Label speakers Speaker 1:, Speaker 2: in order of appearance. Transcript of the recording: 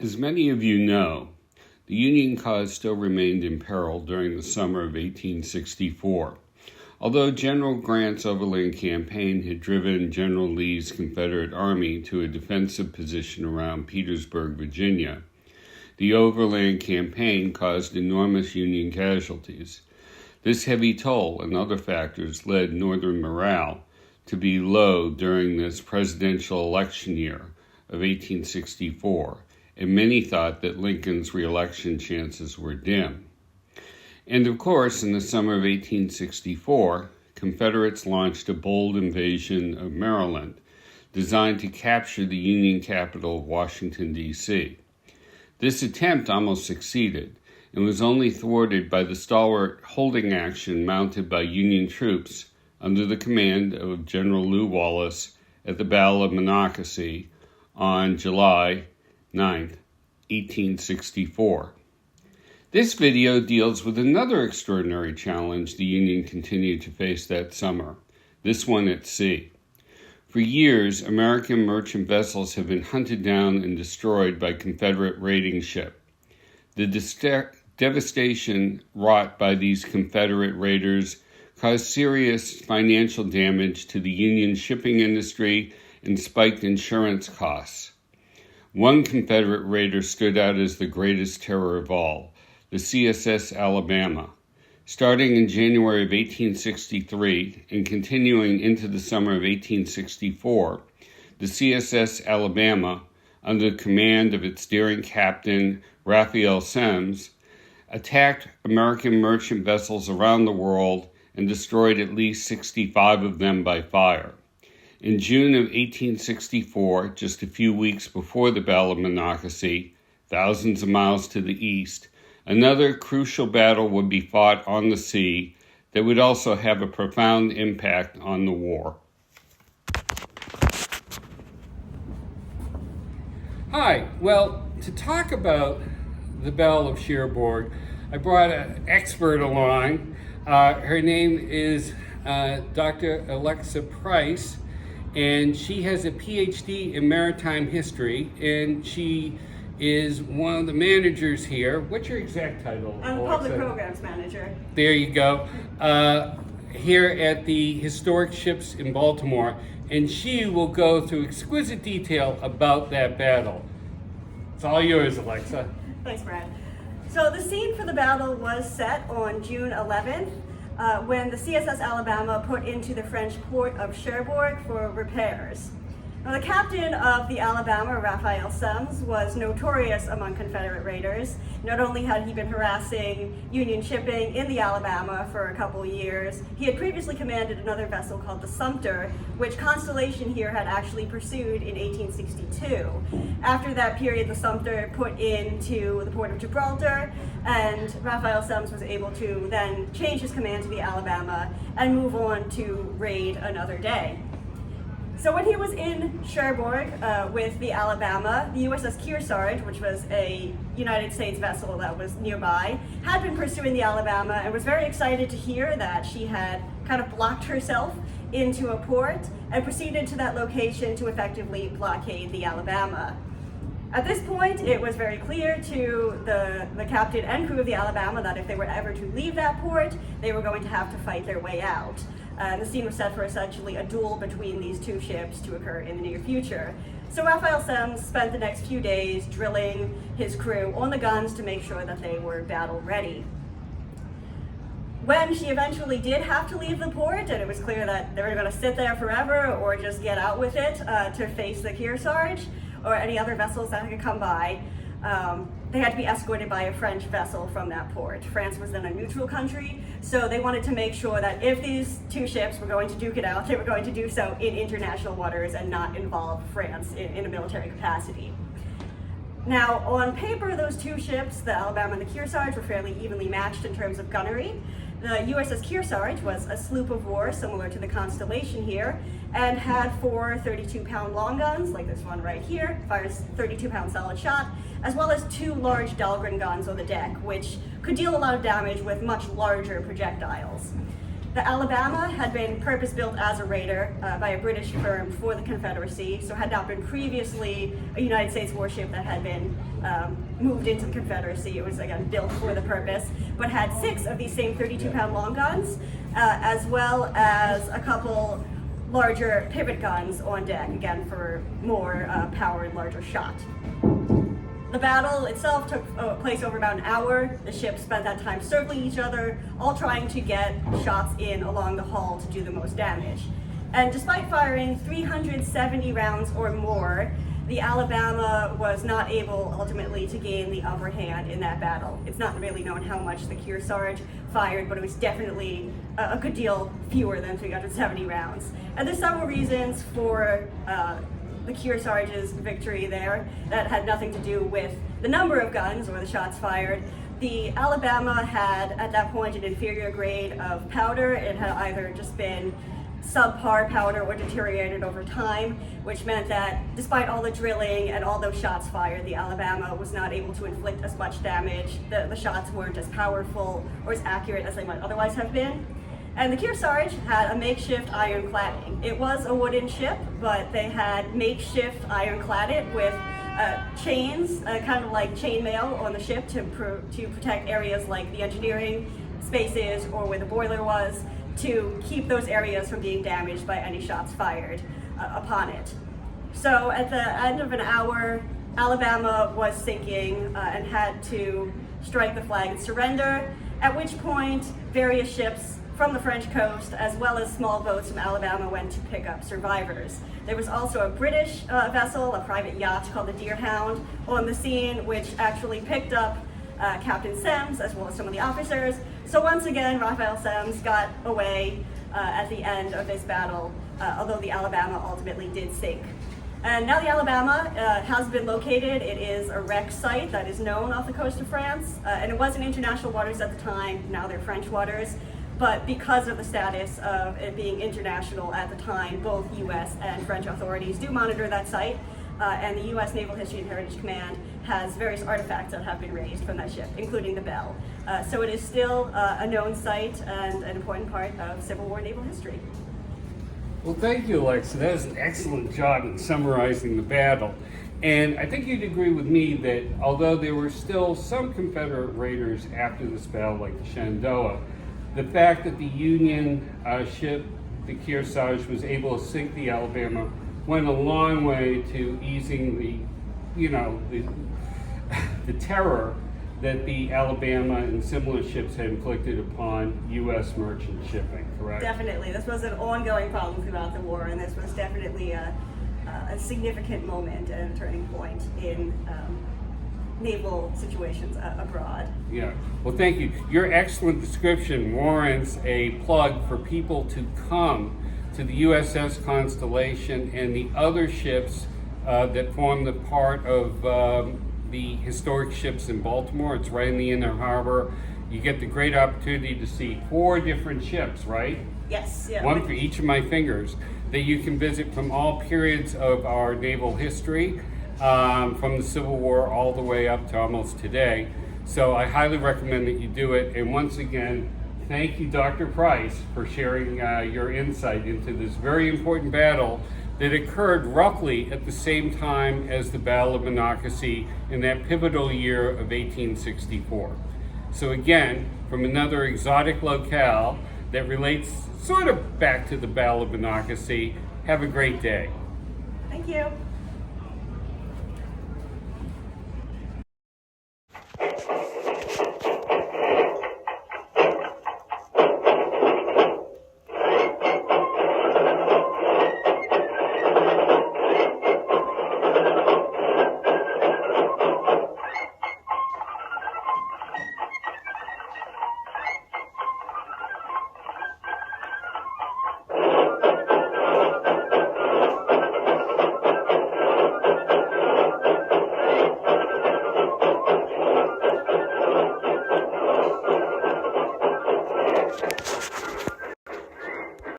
Speaker 1: As many of you know, the Union cause still remained in peril during the summer of 1864. Although General Grant's overland campaign had driven General Lee's Confederate Army to a defensive position around Petersburg, Virginia, the overland campaign caused enormous Union casualties. This heavy toll and other factors led Northern morale to be low during this presidential election year of 1864, and many thought that Lincoln's re-election chances were dim. And of course, in the summer of 1864, Confederates launched a bold invasion of Maryland, designed to capture the Union capital of Washington, D.C. This attempt almost succeeded, and was only thwarted by the stalwart holding action mounted by Union troops under the command of General Lew Wallace at the Battle of Monocacy on July 9th, 1864. This video deals with another extraordinary challenge the Union continued to face that summer, this one at sea. For years, American merchant vessels have been hunted down and destroyed by Confederate raiding ships. The devastation wrought by these Confederate raiders caused serious financial damage to the Union shipping industry and spiked insurance costs. One Confederate raider stood out as the greatest terror of all, the CSS Alabama. Starting in January of 1863 and continuing into the summer of 1864, the CSS Alabama, under the command of its daring captain, Raphael Semmes, attacked American merchant vessels around the world and destroyed at least 65 of them by fire. In June of 1864, just a few weeks before the Battle of Monocacy, thousands of miles to the east, another crucial battle would be fought on the sea that would also have a profound impact on the war. Hi, well, to talk about the Battle of Cherbourg, I brought an expert along. Her name is Dr. Alexa Price, and she has a PhD in maritime history, and she is one of the managers here. What's your exact title?
Speaker 2: I'm Public Programs Manager.
Speaker 1: There you go. Here at the Historic Ships in Baltimore, and she will go through exquisite detail about that battle. It's all yours, Alexa.
Speaker 2: Thanks, Brad. So the scene for the battle was set on June 11th when the CSS Alabama put into the French port of Cherbourg for repairs. Now, the captain of the Alabama, Raphael Semmes, was notorious among Confederate raiders. Not only had he been harassing Union shipping in the Alabama for a couple years, he had previously commanded another vessel called the Sumter, which Constellation here had actually pursued in 1862. After that period, the Sumter put into the port of Gibraltar, and Raphael Semmes was able to then change his command to the Alabama and move on to raid another day. So when he was in Cherbourg with the Alabama, the USS Kearsarge, which was a United States vessel that was nearby, had been pursuing the Alabama and was very excited to hear that she had kind of blocked herself into a port and proceeded to that location to effectively blockade the Alabama. At this point, it was very clear to the captain and crew of the Alabama that if they were ever to leave that port, they were going to have to fight their way out. The scene was set for essentially a duel between these two ships to occur in the near future. So Raphael Semmes spent the next few days drilling his crew on the guns to make sure that they were battle ready. When she eventually did have to leave the port, and it was clear that they were going to sit there forever or just get out with it to face the Kearsarge or any other vessels that could come by, they had to be escorted by a French vessel from that port. France was then a neutral country, so they wanted to make sure that if these two ships were going to duke it out, they were going to do so in international waters and not involve France in a military capacity. Now, on paper, those two ships, the Alabama and the Kearsarge, were fairly evenly matched in terms of gunnery. The USS Kearsarge was a sloop of war similar to the Constellation here, and had 4 32-pound long guns, like this one right here, fires 32-pound solid shot, as well as 2 large Dahlgren guns on the deck, which could deal a lot of damage with much larger projectiles. The Alabama had been purpose-built as a raider by a British firm for the Confederacy, so had not been previously a United States warship that had been moved into the Confederacy. It was, again, built for the purpose, but had 6 of these same 32-pound long guns, as well as a couple larger pivot guns on deck, again, for more power and larger shot. The battle itself took place over about an hour. The ships spent that time circling each other, all trying to get shots in along the hull to do the most damage. And despite firing 370 rounds or more, the Alabama was not able ultimately to gain the upper hand in that battle. It's not really known how much the Kearsarge fired, but it was definitely a good deal fewer than 370 rounds. And there's several reasons for the Kearsarge's victory there that had nothing to do with the number of guns or the shots fired. The Alabama had at that point an inferior grade of powder. It had either just been subpar powder or deteriorated over time, which meant that despite all the drilling and all those shots fired, the Alabama was not able to inflict as much damage. The shots weren't as powerful or as accurate as they might otherwise have been. And the Kearsarge had a makeshift iron cladding. It was a wooden ship, but they had makeshift iron cladded with chains, kind of like chainmail on the ship to protect areas like the engineering spaces or where the boiler was, to keep those areas from being damaged by any shots fired upon it. So at the end of an hour, Alabama was sinking and had to strike the flag and surrender, at which point various ships from the French coast, as well as small boats from Alabama, went to pick up survivors. There was also a British vessel, a private yacht called the Deerhound, on the scene, which actually picked up Captain Semmes, as well as some of the officers. So once again, Raphael Semmes got away at the end of this battle, although the Alabama ultimately did sink. And now the Alabama has been located. It is a wreck site that is known off the coast of France, and it was in international waters at the time. Now they're French waters. But because of the status of it being international at the time, both U.S. and French authorities do monitor that site, and the U.S. Naval History and Heritage Command has various artifacts that have been raised from that ship, including the bell. So it is still a known site and an important part of Civil War naval history.
Speaker 1: Well, thank you, Alexa. That was an excellent job in summarizing the battle. And I think you'd agree with me that although there were still some Confederate raiders after this battle, like the Shenandoah, the fact that the Union ship, the Kearsarge, was able to sink the Alabama went a long way to easing the terror that the Alabama and similar ships had inflicted upon U.S. merchant shipping, correct?
Speaker 2: Definitely. This was an ongoing problem throughout the war, and this was definitely a significant moment and a turning point in naval situations abroad.
Speaker 1: Yeah. Well, thank you. Your excellent description warrants a plug for people to come to the USS Constellation and the other ships that form the part of the historic ships in Baltimore. It's right in the Inner Harbor. You get the great opportunity to see 4 different ships, right?
Speaker 2: Yes. Yeah.
Speaker 1: One for each of my fingers, that you can visit from all periods of our naval history, from the Civil War all the way up to almost today. So I highly recommend that you do it. And once again, thank you, Dr. Price, for sharing your insight into this very important battle that occurred roughly at the same time as the Battle of Monocacy in that pivotal year of 1864. So again, from another exotic locale that relates sort of back to the Battle of Monocacy, have a great day.
Speaker 2: Thank you.